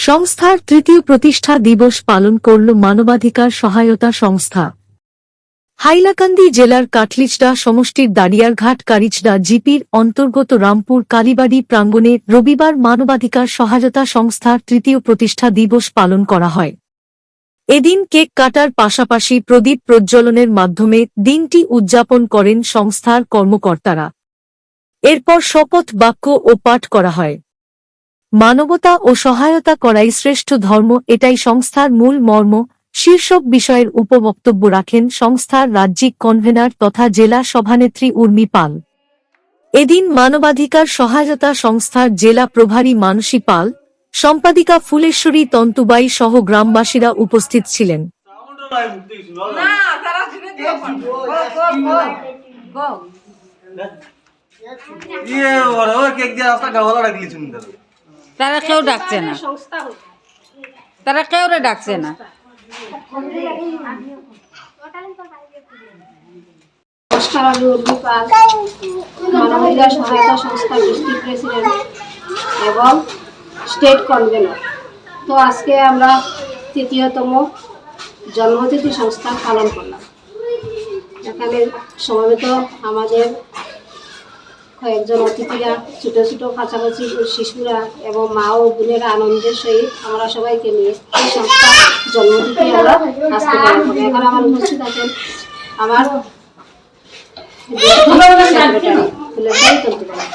সংস্থার তৃতীয় প্রতিষ্ঠা দিবস পালন করল মানবাধিকার সহায়তা সংস্থা। হাইলাকান্দি জেলার কাটলিচড়া সমষ্টির দাড়িয়ারঘাট কারিচড়া জিপির অন্তর্গত রামপুর কালীবাড়ি প্রাঙ্গণে রবিবার মানবাধিকার সহায়তা সংস্থার তৃতীয় প্রতিষ্ঠা দিবস পালন করা হয়। এদিন কেক কাটার পাশাপাশি প্রদীপ প্রজ্বলনের মাধ্যমে দিনটি উদযাপন করেন সংস্থার কর্মকর্তারা। এরপর শপথ বাক্য ও পাঠ করা হয়। মানবতা ও সহায়তা করাই শ্রেষ্ঠ ধর্ম, এটাই সংস্থার মূল মর্ম শীর্ষক বিষয়ের উপবক্তব্য রাখেন সংস্থার রাজ্যিক কনভেনার তথা জেলা সভানেত্রী উর্মি পাল। এদিন মানবাধিকার সহায়তা সংস্থার জেলা প্রভারী মানসী পাল, সম্পাদিকা ফুলেশ্বরী তন্তুবাই সহ গ্রামবাসীরা উপস্থিত ছিলেন। তারা কেউ ডাকছে না, তারা কেউ ডাকছে না। নমস্কার, আমি উর্মি পাল, মানবাধিকার সহায়তা সংস্থার ডিস্ট্রিক্ট প্রেসিডেন্ট এবং স্টেট কনভেনর। তো আজকে আমরা তৃতীয়তম জন্মতিথি সংস্থা পালন করলাম। এখানে সমবেত আমাদের কয়েকজন অতিথিরা, ছোটো ছোটো কাছাকাছি শিশুরা এবং মা ও বোনেরা আনন্দের সহিত আমরা সবাইকে নিয়ে এই সংস্থা জন্মতিথি আমরা আজকে পালন করি। এখানে আমার উপস্থিত আছেন আমার সেক্রেটারি ফুলেশ্বরী তন্তুবাই।